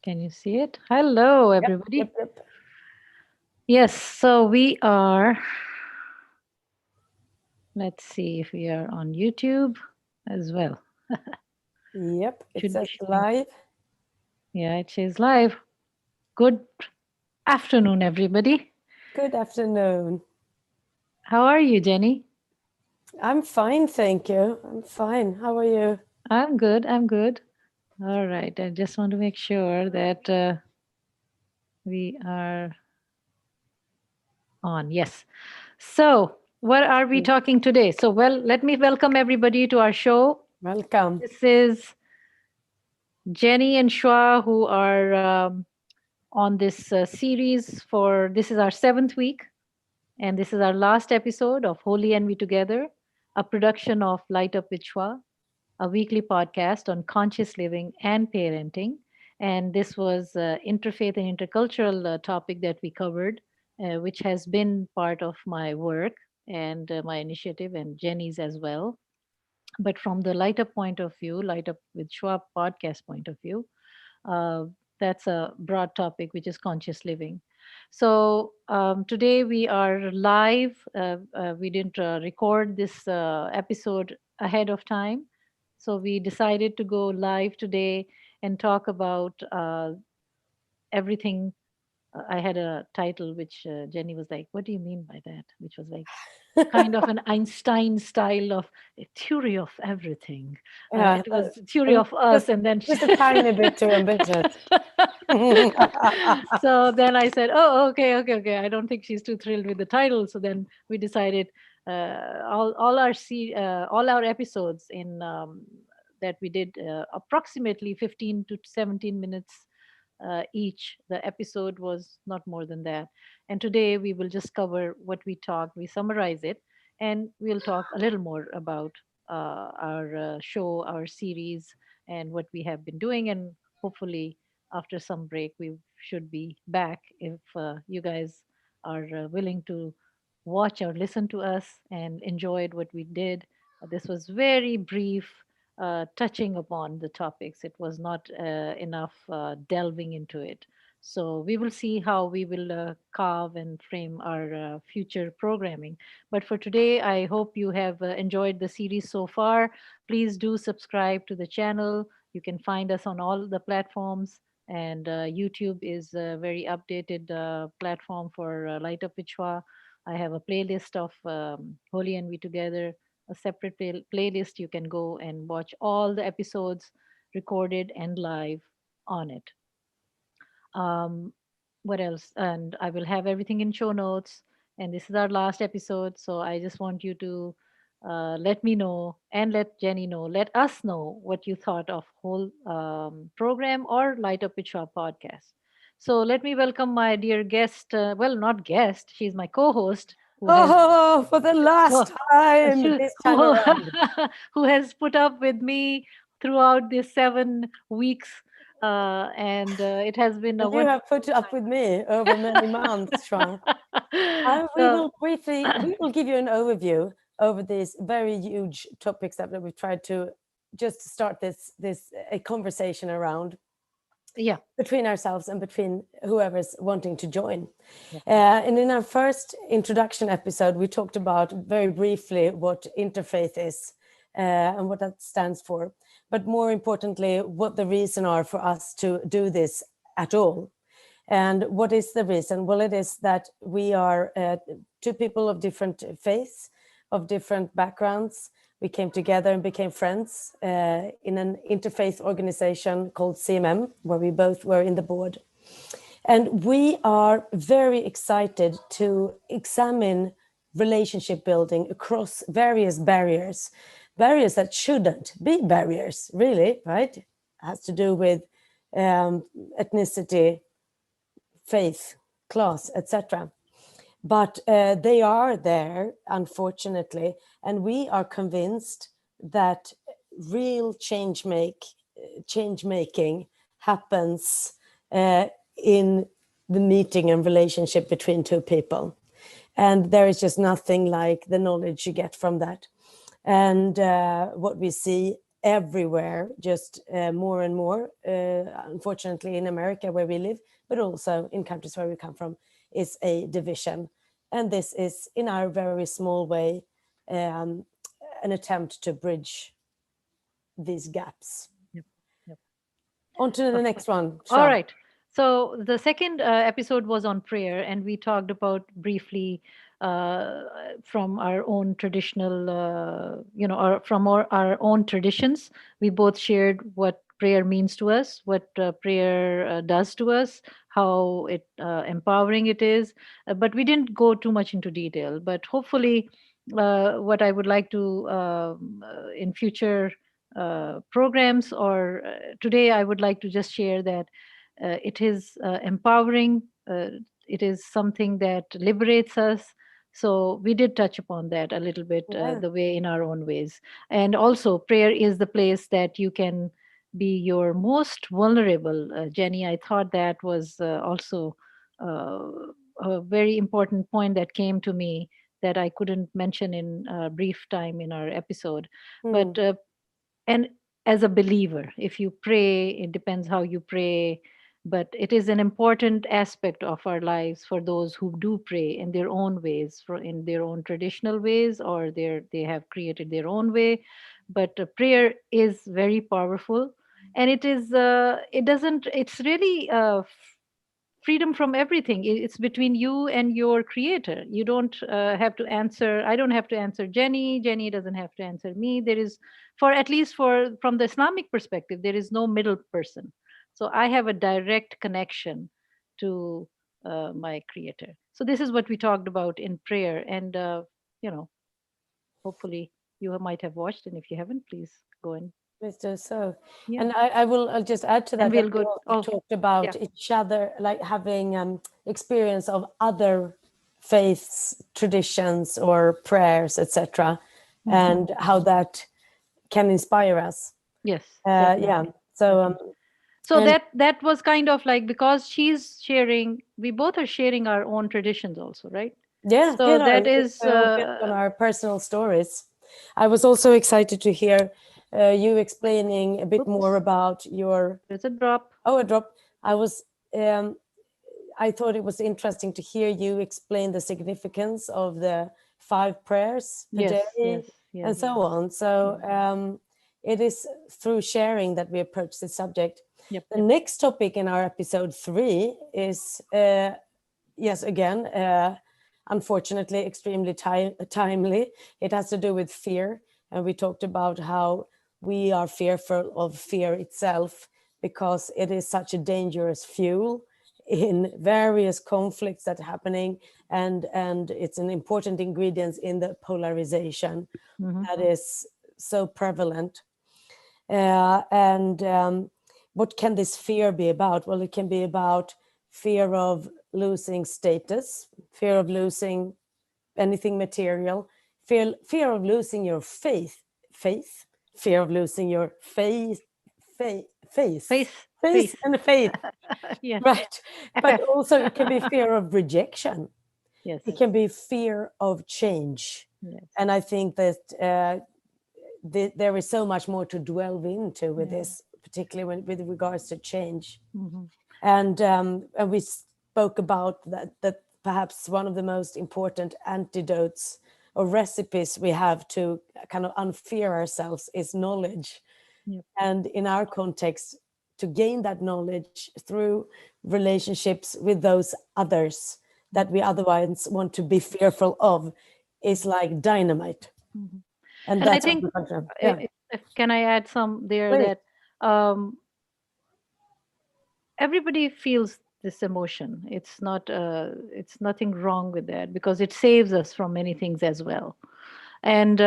Can you see it? Hello, Yep, yep, everybody. yep. Yes, so we are, let's see if we are on YouTube as well. Yep, it Should be says showing. live. Yeah, it says live. Good afternoon, everybody. Good afternoon. How are you, Jenny? I'm fine, thank you. I'm fine. How are you? I'm good. I'm good. All right. I just want to make sure that we are on. Yes. So, what are we Mm. talking today? So, well, let me welcome everybody to our show. Welcome. This is Jenny and Shwa, who are on this series for this is our seventh week, and this is our last episode of Holy and We Together, a production of Light Up with Shwa, a weekly podcast on conscious living and parenting. And this was interfaith and intercultural topic that we covered, which has been part of my work and my initiative and Jenny's as well. But from the Light Up point of view, Light Up with Schwab podcast point of view, uh, that's a broad topic, which is conscious living. So today we are live. We didn't record this episode ahead of time. So we decided to go live today and talk about everything. I had a title which Jenny was like, "What do you mean by that?" Which was like kind of an Einstein style of a theory of everything. Yeah, It was theory um, of us, just and then just a tiny bit too ambitious. so then I said, "Oh, okay, okay, okay." I don't think she's too thrilled with the title. So then we decided all our episodes in that we did approximately 15 to 17 minutes each. The episode was not more than that. And today we will just cover what we talked, we summarize it, and we'll talk a little more about our show, our series, and what we have been doing. And hopefully, after some break, we should be back if you guys are willing to watch or listen to us and enjoyed what we did. This was very brief, touching upon the topics. It was not enough delving into it. So we will see how we will carve and frame our future programming. But for today, I hope you have enjoyed the series so far. Please do subscribe to the channel. You can find us on all the platforms. And YouTube is a very updated platform for Light Up Vichwa. I have a playlist of Holy and We Together, a separate playlist. You can go and watch all the episodes recorded and live on it. Um, what else? And I will have everything in show notes. And this is our last episode. So I just want you to let me know and let Jenny know, let us know what you thought of whole program or Light Up with Shaw podcast. So let me welcome my dear guest. Well, not guest, she's my co-host who has Oh, for the last well, time this time who, around. who has put up with me throughout these 7 weeks. And it has been a And you have wonderful put up with me over many months, Sean. We so, will briefly, we will give you an overview over these very huge topics that we've tried to just start this a conversation around yeah, between ourselves and between whoever's wanting to join. yeah, And in our first introduction episode, we talked about very briefly what interfaith is and what that stands for, but more importantly, what the reason are for us to do this at all. And what is the reason? Well, it is that we are two people of different faiths, of different backgrounds. We came together and became friends in an interfaith organization called CMM, where we both were in the board. And we are very excited to examine relationship building across various barriers, barriers that shouldn't be barriers, really, right? It has to do with ethnicity, faith, class, etc. But they are there, unfortunately, and we are convinced that real change making happens in the meeting and relationship between two people, and there is just nothing like the knowledge you get from that. And what we see everywhere, just more and more, unfortunately in America where we live, but also in countries where we come from, is a division. And this is, in our very small way, um, an attempt to bridge these gaps. Yep. Yep. On to the Of next course. one, All Shah. right. So the second episode was on prayer, and we talked about briefly uh, from our own traditional, or from our own traditions. We both shared what prayer means to us, what prayer does to us, how it empowering it is. But we didn't go too much into detail. But hopefully, what I would like to in future programs or today I would like to just share that it is empowering, it is something that liberates us. So we did touch upon that a little bit, Yeah. the way in our own ways. And also prayer is the place that you can be your most vulnerable. Jenny, I thought that was also uh, a very important point that came to me that I couldn't mention in brief time in our episode. But Hmm. and as a believer, if you pray, it depends how you pray, but it is an important aspect of our lives for those who do pray in their own ways, in their own traditional ways, or they have created their own way. But prayer is very powerful, and it doesn't, it's really freedom from everything. It's between you and your creator. You don't have to answer, I don't have to answer Jenny, Jenny doesn't have to answer me. There is, for at least for from the Islamic perspective, there is no middle person. So I have a direct connection to my creator. So this is what we talked about in prayer. And you know hopefully you might have watched, and if you haven't, please go and Let's do so. yeah. And I'll just add to And that, that we'll we go, also oh talked yeah. about each other, like having experience of other faiths, traditions, or prayers, etc., Hmm. and how that can inspire us. Yes, Yeah. definitely. So Definitely. So and that was kind of like, because she's sharing, we both are sharing our own traditions also, right? yeah, So you know, that it's is all built on our personal stories. I was also excited to hear you explaining a bit more oops, about your. there's a drop. Oh, a drop. I was. Um, I thought it was interesting to hear you explain the significance of the 5 prayers per Yes, day yes, yes, and so on. So yes. it is through sharing that we approach the subject. Yep, The yep. next topic in our episode 3 is, yes, again, unfortunately, extremely timely. It has to do with fear. And we talked about how we are fearful of fear itself because it is such a dangerous fuel in various conflicts that are happening, and it's an important ingredient in the polarization Hmm. that is so prevalent. And what can this fear be about? Well, it can be about fear of losing status, fear of losing anything material, fear of losing your faith, fear of losing your faith, faith, Face, faith face. and faith. Yeah. Right. But FF. also it can be fear of rejection. Yes, It can be fear of change. yes. And I think that there is so much more to delve into with Yeah. this, particularly with regards to change. Hmm. And we spoke about that perhaps one of the most important antidotes or recipes we have to kind of unfear ourselves is knowledge. Yep. And in our context, to gain that knowledge through relationships with those others that we otherwise want to be fearful of is like dynamite. Hmm. And And I that's what think, we function. Yeah, can I add some there please. that everybody feels this emotion. It's nothing wrong with that, because it saves us from many things as well. And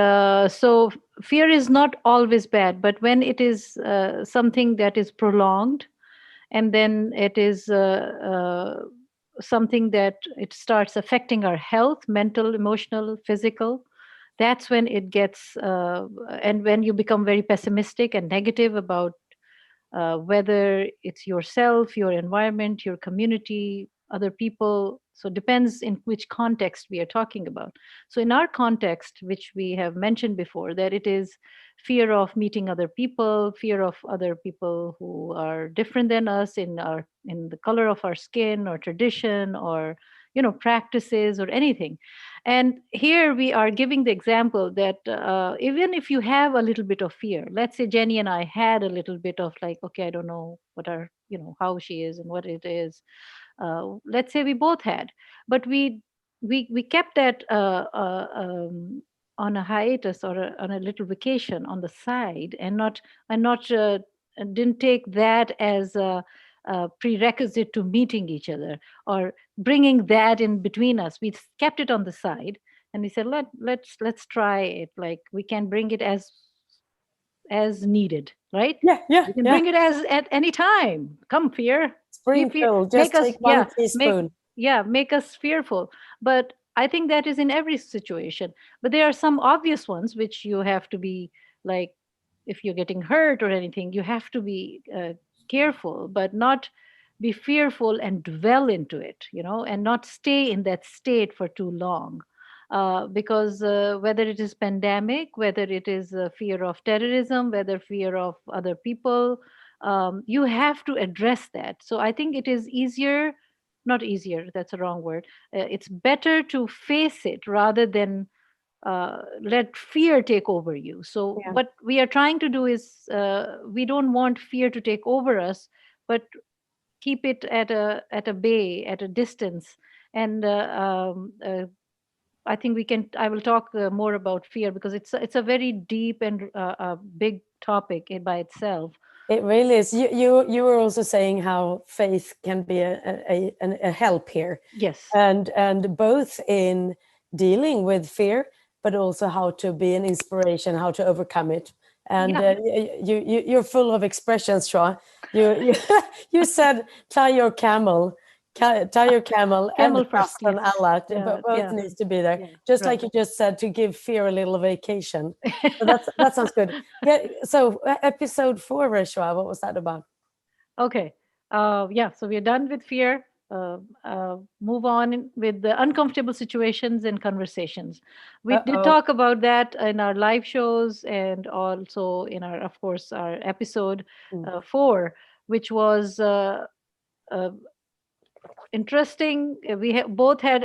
so fear is not always bad, but when it is something that is prolonged, and then it is something that it starts affecting our health, mental, emotional, physical, that's when it gets and when you become very pessimistic and negative about whether it's yourself, your environment, your community, other people. So depends in which context we are talking about. So in our context, which we have mentioned before, that it is fear of meeting other people, fear of other people who are different than us in the color of our skin or tradition or practices or anything. And here we are giving the example that even if you have a little bit of fear, let's say Jenny and I had a little bit of like, okay, I don't know what our, how she is and what it is. Let's say we both had, but we kept that on a hiatus or on a little vacation on the side, and not didn't take that as a prerequisite to meeting each other or bringing that in between us. We kept it on the side, and we said, let's try it. Like we can bring it as needed, right? Yeah, yeah, We can yeah. bring it as at any time. Come, fear, be fear, Sprinkle, make just us, take one make teaspoon. make us fearful. But I think that is in every situation. But there are some obvious ones which you have to be like, if you're getting hurt or anything, you have to be careful, but not be fearful and dwell into it, and not stay in that state for too long. Because whether it is pandemic, whether it is fear of terrorism, whether fear of other people, you have to address that. So I think it is easier, not easier, that's a wrong word. It's better to face it rather than let fear take over you. So Yeah. what we are trying to do is, we don't want fear to take over us, but keep it at a bay, at a distance. And I think I will talk more about fear because it's a very deep and big topic by itself. It really is. You were also saying how faith can be a help here, Yes. and both in dealing with fear, but also how to be an inspiration, how to overcome it. And Yeah. you're full of expressions, Shwa. You you said tie your camel, tie your camel, and Camel trust first, on yes. Allah. Yeah, But both yeah, needs to be there, yeah, just right. like you just said, to give fear a little vacation. So that sounds good. Yeah. So episode 4, Reshwa, what was that about? Okay. Yeah, so we're done with fear. Move on with the uncomfortable situations and conversations. We did Uh-oh. talk about that in our live shows and also in our, of course, our episode Mm. 4, which was uh, interesting. We both had,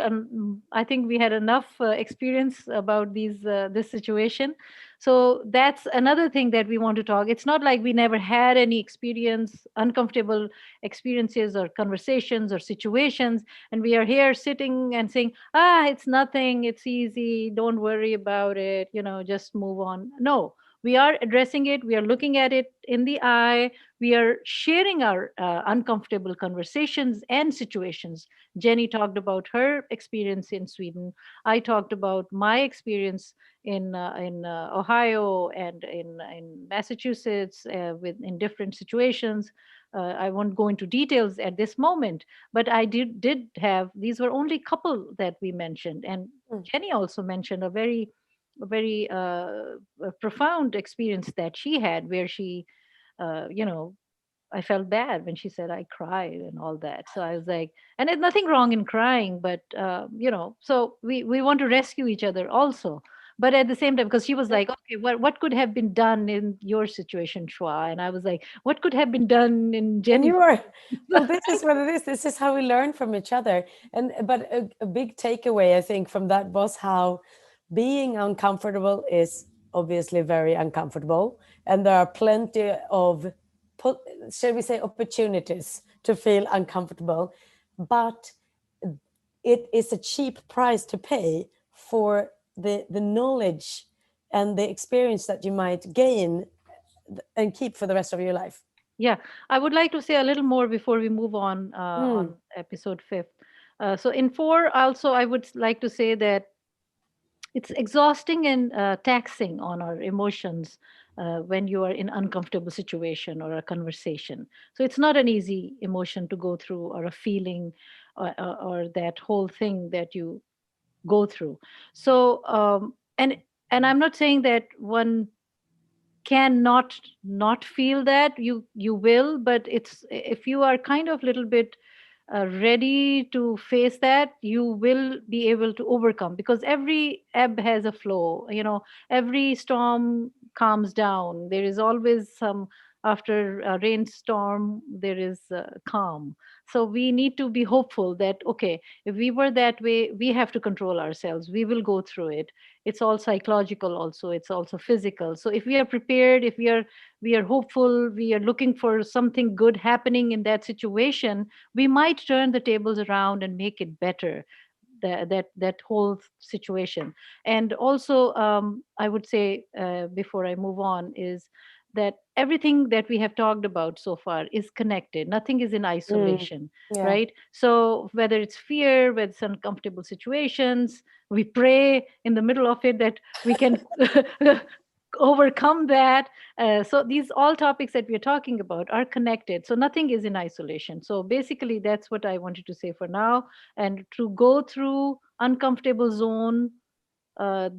I think we had enough experience about this situation. So that's another thing that we want to talk. It's not like we never had any experience, uncomfortable experiences or conversations or situations, and we are here sitting and saying, it's nothing, it's easy, don't worry about it, just move on. No, we are addressing it, we are looking at it in the eye, we are sharing our uncomfortable conversations and situations. Jenny talked about her experience in Sweden. I talked about my experience in Ohio and in Massachusetts, in different situations. I won't go into details at this moment, but I did have, these were only couple that we mentioned, and Mm. Jenny also mentioned a very profound experience that she had, where she uh, you know I felt bad when she said I cried and all that. So I was like, and there's nothing wrong in crying, but so we want to rescue each other also. But at the same time, because she was like, okay, what could have been done in your situation, Shwa? And I was like, what could have been done in And Jenny's? you are, well, this is what it is. This is how we learn from each other. And but a big takeaway, I think, from that was how being uncomfortable is obviously very uncomfortable, and there are plenty of, shall we say, opportunities to feel uncomfortable, but it is a cheap price to pay for the knowledge and the experience that you might gain and keep for the rest of your life. Yeah, I would like to say a little more before we move on Mm. episode 5. So in 4, also I would like to say that it's exhausting and taxing on our emotions when you are in uncomfortable situation or a conversation. So it's not an easy emotion to go through, or a feeling, or that whole thing that you go through. So and I'm not saying that one cannot not feel that, you will, but it's, if you are kind of little bit ready to face that, you will be able to overcome, because every ebb has a flow. Every storm calms down. There is always some, after a rainstorm there is calm. So we need to be hopeful that, okay, if we were that way, we have to control ourselves, we will go through it. It's all psychological, also it's also physical. So if we are prepared, if we are hopeful, we are looking for something good happening in that situation, we might turn the tables around and make it better, that whole situation. And also, I would say, before I move on, is that everything that we have talked about so far is connected, nothing is in Mm. isolation. Yeah. Right? So whether it's fear, whether it's uncomfortable situations, we pray in the middle of it that we can overcome that. So these all topics that we're talking about are connected, so nothing is in isolation. So basically that's what I wanted to say for now. And to go through uncomfortable zone, uh,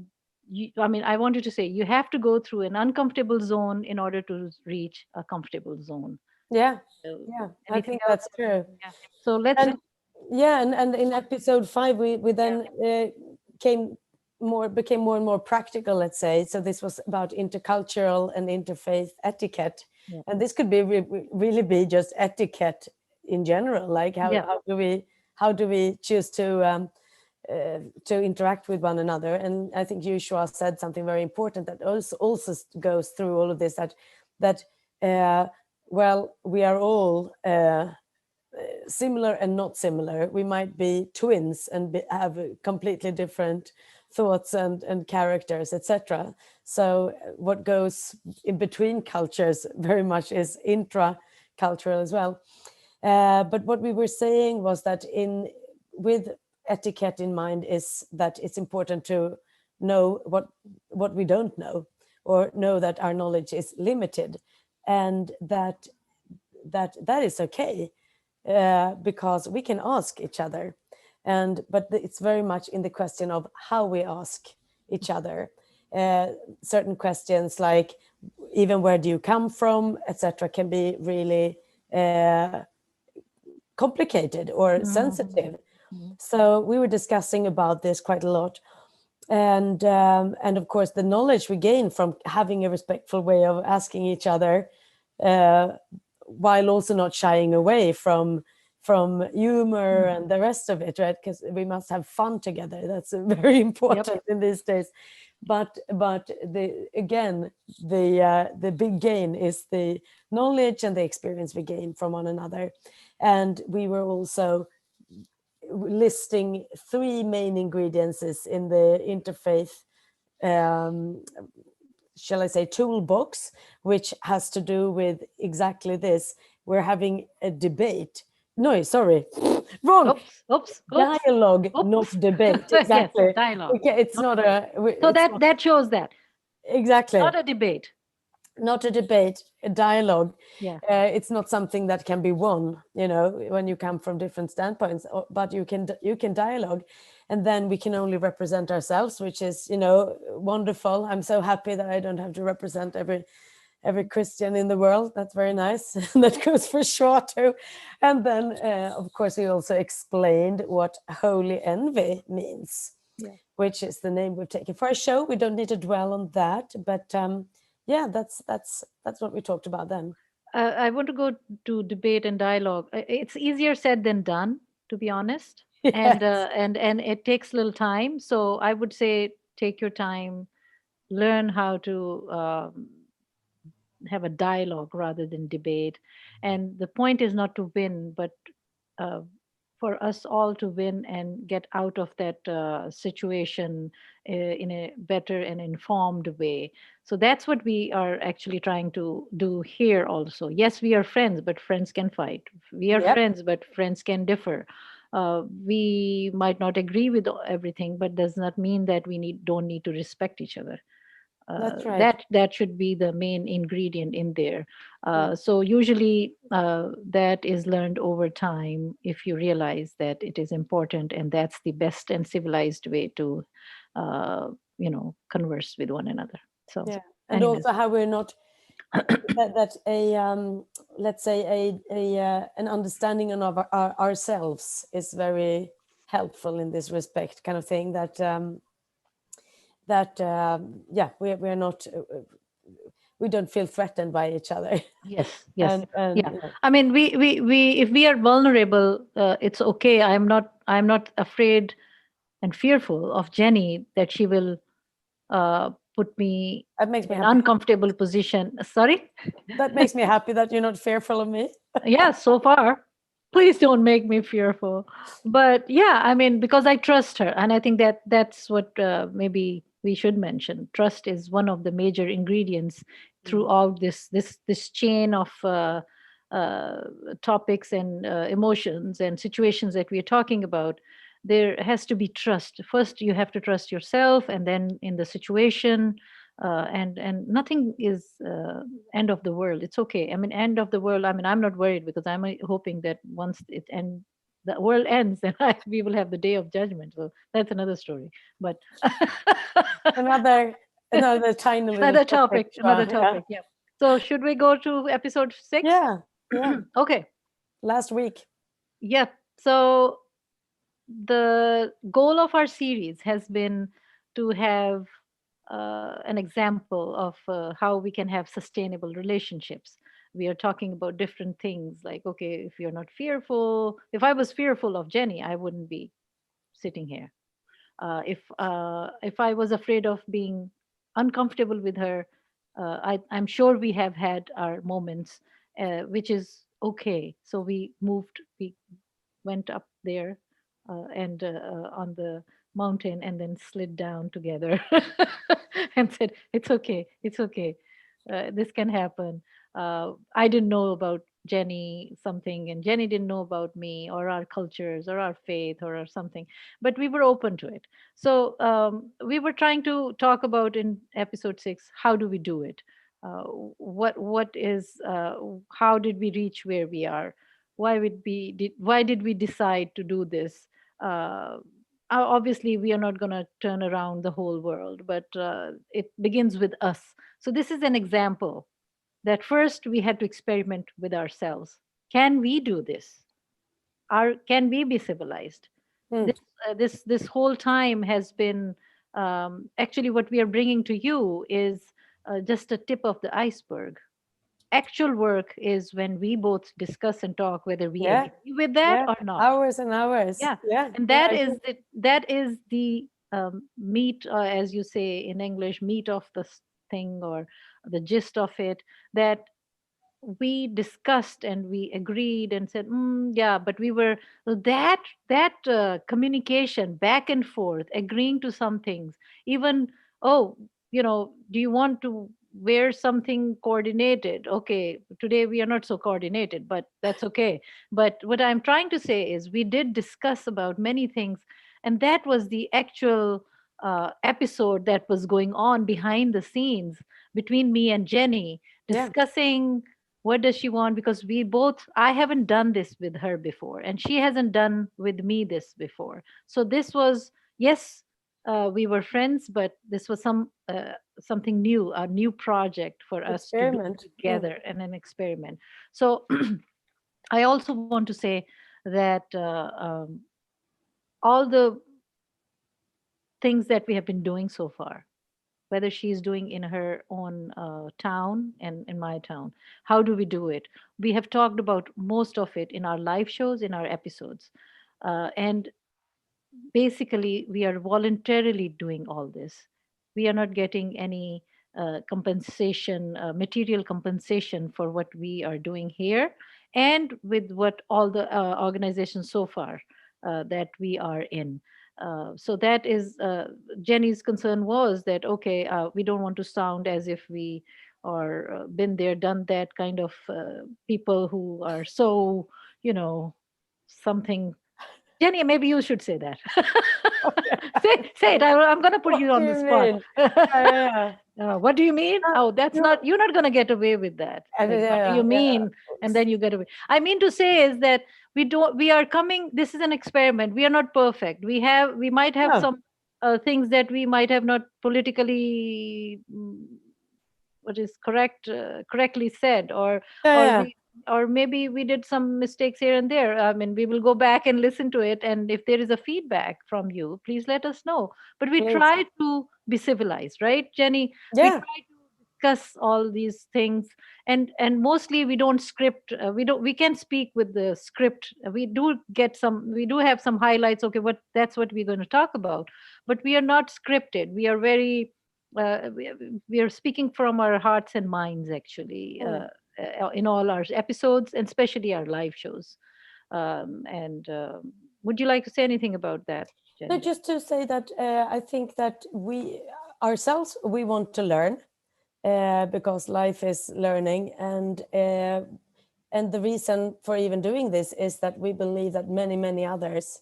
I mean, I wanted to say you have to go through an uncomfortable zone in order to reach a comfortable zone. Yeah. So Yeah. I anything think else? that's true. Yeah. So let's. And yeah, and in episode 5, we Yeah. then came became more and more practical, let's say. So this was about intercultural and interfaith etiquette, Yeah. and this could be really be just etiquette in general. Like Yeah. how do we choose to interact with one another? And I think Joshua said something very important that also goes through all of this, that uh, well, we are all similar and not similar. We might be twins and have completely different thoughts and characters, etc. So what goes in between cultures very much is intra-cultural as well. But what we were saying was that with etiquette in mind is that it's important to know what we don't know, or know that our knowledge is limited, and that is okay, because we can ask each other. But it's very much in the question of how we ask each other. uh, Certain questions, like even where do you come from, etc., can be really complicated or Mhm. sensitive. Mhm. So we were discussing about this quite a lot. And of course the knowledge we gain from having a respectful way of asking each other, uh, while also not shying away from humor Mhm. and the rest of it, right? Because we must have fun together. That's very Yep. important in these days. But the big gain is the knowledge and the experience we gain from one another. And we were also listing 3 main ingredients in the interfaith, um, shall I say, toolbox, which has to do with exactly this. We're having a debate. No, sorry, wrong. Oops. Oops. Oops. Dialogue, not Oops. debate. Yes. Exactly. Dialogue. Okay, it's Not not debate. a. So It's that not that shows that exactly. not a debate. Not a debate, a dialogue. Yeah. It's not something that can be won, when you come from different standpoints, but you can dialogue, and then we can only represent ourselves, which is wonderful. I'm so happy that I don't have to represent every Christian in the world. That's very nice. That goes for sure too. And then, of course, we also explained what holy envy means, Yeah. which is the name we've taken for our show. We don't need to dwell on that, but yeah, that's what we talked about then. I want to go to debate and dialogue. It's easier said than done, to be honest, and Yes. it takes a little time. So I would say take your time, learn how to have a dialogue rather than debate. And the point is not to win, but uh, for us all to win and get out of that situation in a better and informed way. So that's what we are actually trying to do here also. Yes, we are friends, but friends can fight. We are Yep. friends, but friends can differ. We might not agree with everything, but does not mean that we don't need to respect each other. That's right. That should be the main ingredient in there. Yeah. So usually that is learned over time if you realize that it is important, and that's the best and civilized way to uh, converse with one another. So Yeah. And anyways. also how we're not that a let's say, an understanding of ourselves is very helpful in this respect, kind of thing. Yeah, we're not, we don't feel threatened by each other. Yes, yes. And Yeah. I mean, we if we are vulnerable, it's okay. I'm not afraid and fearful of Jenny that she will put me that makes in me an happy. uncomfortable position. Sorry? That makes me happy that you're not fearful of me. Yeah, so far. Please don't make me fearful. But yeah, I mean, because I trust her, and I think that that's what maybe we should mention. Trust is one of the major ingredients throughout this chain of uh, topics and emotions and situations that we are talking about. There has to be trust. First, you have to trust yourself, and then in the situation, and nothing is end of the world. It's okay. I mean, end of the world. I mean, I'm not worried because I'm hoping that once the world ends, then we will have the day of judgment. So that's another story. But Another another tiny little another topic. topic. Another Yeah. topic. Yeah. So should we go to episode 6? Yeah. Yeah. Okay. Last week. Yep. So the goal of our series has been to have an example of how we can have sustainable relationships. We are talking about different things like, okay, if you're not fearful, if I was fearful of Jenny, I wouldn't be sitting here. If I was afraid of being uncomfortable with her, I'm sure we have had our moments, which is okay. So we went up there and on the mountain and then slid down together and said, "It's okay, it's okay. This can happen." I didn't know about Jenny something, and Jenny didn't know about me or our cultures or our faith or something, but we were open to it. So we were trying to talk about in episode 6, how do we do it? What is how did we reach where we are? Why did we decide to do this? uh, Obviously we are not going to turn around the whole world, but it begins with us. So this is an example that first we had to experiment with ourselves. Can we do this? Can we be civilized? Hmm. This whole time has been, actually what we are bringing to you is just a tip of the iceberg. Actual work is when we both discuss and talk whether we Yeah. agree with that Yeah. or not. Hours and hours. Yeah, Yeah. and Yeah. that I is agree. the meat, as you say in English, meat of the thing, or the gist of it, that we discussed and we agreed and said, yeah, but we were that communication back and forth, agreeing to some things, even, oh, do you want to wear something coordinated? Okay, today we are not so coordinated, but that's okay. But what I'm trying to say is we did discuss about many things, and that was the actual episode that was going on behind the scenes between me and Jenny, Yeah. discussing what does she want, because we both, I haven't done this with her before and she hasn't done with me this before. So this was, yes, we were friends, but this was something new, a new project for us to do Experiment. Hmm. together, and an experiment. So I also want to say that all the things that we have been doing so far, whether she's doing in her own town and in my town, how do we do it? We have talked about most of it in our live shows, in our episodes. And basically, we are voluntarily doing all this. We are not getting any compensation, material compensation for what we are doing here, and with what all the organizations so far that we are in. So that is, Jenny's concern was that, okay, we don't want to sound as if we are been there, done that kind of people who are so, you know, something. Jenny, maybe you should say that. Say it. I'm going to put What you do on the you spot. mean? Yeah. What do you mean? Oh, that's You. not, you're not going to get away with that. Like, what do Yeah. you Yeah. mean? And then you get away. I mean to say is that we are coming, this is an experiment. We are not perfect. We might have No. some things that we might have not politically, what is correctly said, or Yeah. or Yeah. or maybe we did some mistakes here and there. I mean, we will go back and listen to it, and if there is a feedback from you, please let us know. But we Please. try to be civilized, right, Jenny? We Yeah. try to discuss all these things, and mostly we don't script. We can speak with the script. We do have some highlights. Okay, what that's what we're going to talk about, but we are not scripted. We are very we are speaking from our hearts and minds, actually, Mm. in all our episodes, and especially our live shows. And would you like to say anything about that, No, Jenny? just to say that I think that we ourselves we want to learn because life is learning, and the reason for even doing this is that we believe that many others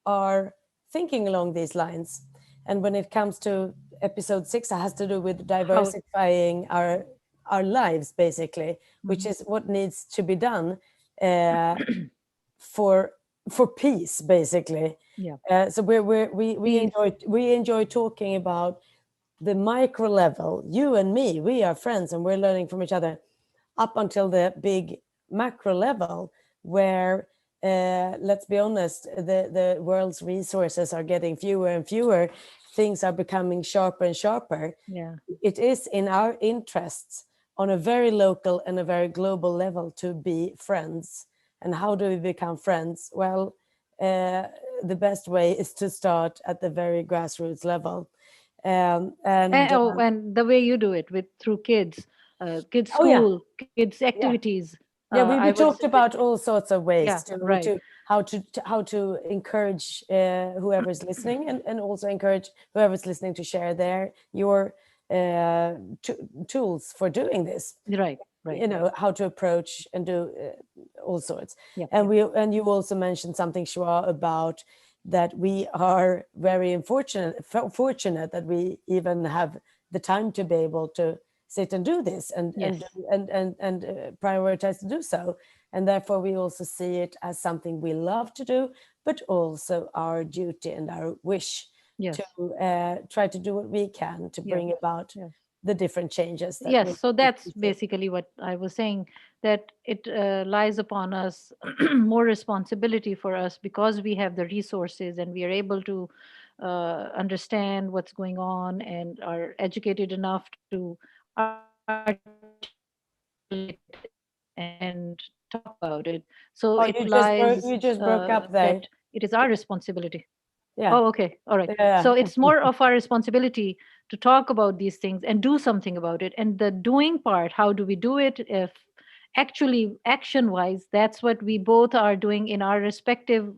are thinking along these lines. And when it comes to episode 6, it has to do with How? diversifying our lives, basically, which Mhm. is what needs to be done uh, for peace, basically. Yeah. So Peace. we enjoy talking about the micro level. You and me, we are friends and we're learning from each other, up until the big macro level, where let's be honest, the world's resources are getting fewer and fewer. Things are becoming sharper and sharper. Yeah. It is in our interests on a very local and a very global level to be friends. And how do we become friends? Well, the best way is to start at the very grassroots level. And And the way you do it with through kids, kids oh yeah, school, kids yeah. activities. Yeah, I we was talked about all sorts of Yeah, ways right. to how to encourage whoever's listening, and also encourage whoever's listening to share your uh, tools for doing this. Right, right. You know how to approach and do all sorts. Yep, And yep. you also mentioned something, Shua, about that we are very fortunate that we even have the time to be able to sit and do this, Yes, and prioritize to do so. And therefore we also see it as something we love to do, but also our duty and our wish to yes, try to do what we can to yeah, bring about yes. the different changes that Yes, we so that's see. basically what I was saying, that it lies upon us, more responsibility for us, because we have the resources and we are able to understand what's going on and are educated enough to articulate it and talk about it. So it lies Oh, you that just broke it is up our there. responsibility. Oh, Yeah, okay. All right. So yeah, it's more of our responsibility to talk about these things and do something about it. And the doing part, how do we do it? If actually action wise, that's what we both are doing in our respective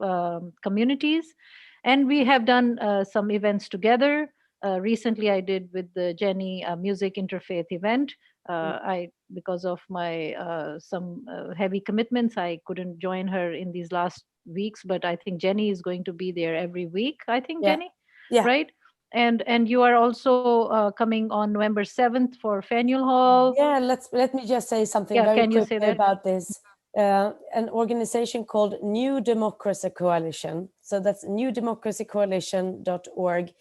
communities. And we have done some events together. Recently, I did with the Jenny Music Interfaith event. I because of my some heavy commitments, I couldn't join her in these last weeks, but I think Jenny is going to be there every week. I think, yeah, Jenny, yeah, right? And you are also coming on November 7th for Faneuil Hall. yeah. Let me just say something Yeah, very can you say quickly that? about this. An organization called New Democracy Coalition. So that's newdemocracycoalition.org.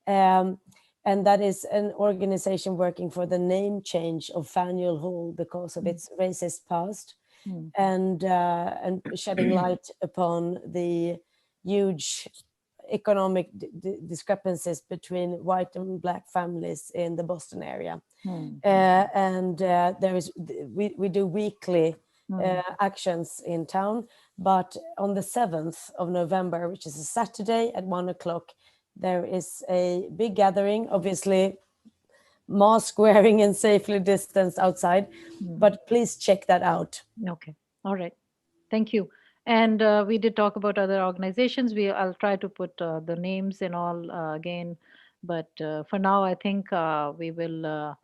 Um, and that is an organization working for the name change of Faneuil Hall because of its racist past, Mm, and shedding light upon the huge economic discrepancies between white and black families in the Boston area. mm, And there is we do weekly mm, actions in town, but on the 7th of November, which is a Saturday at 1 o'clock, there is a big gathering, obviously mask wearing and safely distanced outside, mm. but please check that out. Okay. All right. Thank you. And we did talk about other organizations. I'll try to put the names and all again, but for now, I think we will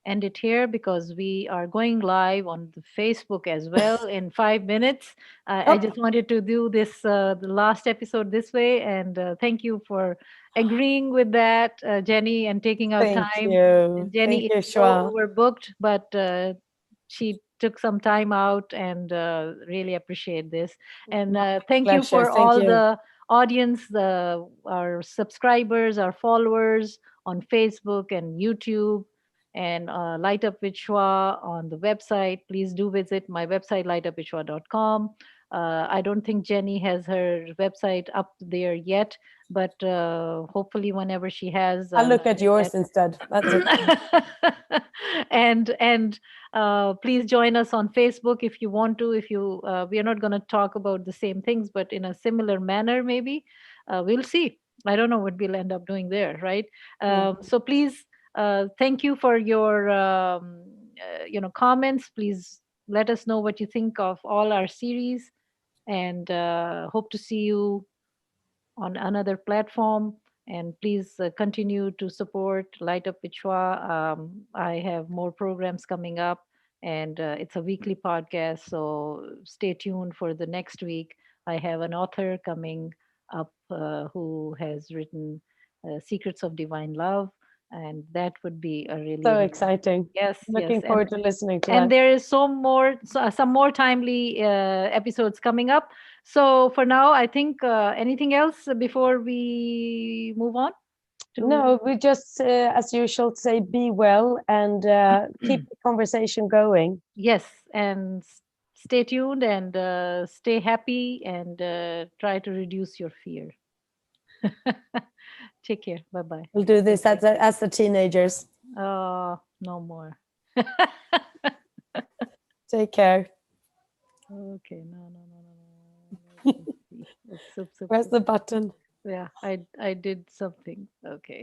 end it here, because we are going live on the Facebook as well in 5 minutes. I Oh, just wanted to do this the last episode this way, and thank you for agreeing with that, Jenny, and taking out time. And thank Jenny is you, so Shwa. overbooked, but she took some time out, and really appreciate this. And thank you Pleasure, for thank all you. the audience, our subscribers, our followers on Facebook and YouTube. and Light Up with Shwa on the website. Please do visit my website, lightupwithshwa.com. I don't think Jenny has her website up there yet, but hopefully whenever she has, I'll I'll look at get yours that. instead. That's okay. And please join us on Facebook if you want to. If you We are not going to talk about the same things, but in a similar manner, maybe. We'll see. I don't know what we'll end up doing there, right? Yeah. So please, thank you for your comments. Please let us know what you think of all our series, and hope to see you on another platform. And please continue to support Light Up Pichwa. I have more programs coming up, and it's a weekly podcast. So stay tuned for the next week. I have an author coming up who has written Secrets of Divine Love, and that would be a really, So really exciting. yes, yes. Looking forward to listening to And that. there is some more timely episodes coming up. So for now, I think anything else before we move on to No, we just, as usual, say be well and keep the conversation going. yes, and stay tuned and stay happy and try to reduce your fear. Take care. Bye bye. We'll do this Thank you. as the teenagers. No more. Take care. Okay, no. Let's see. Oops, oops, oops, Press oops. the button. Yeah, I did something. Okay.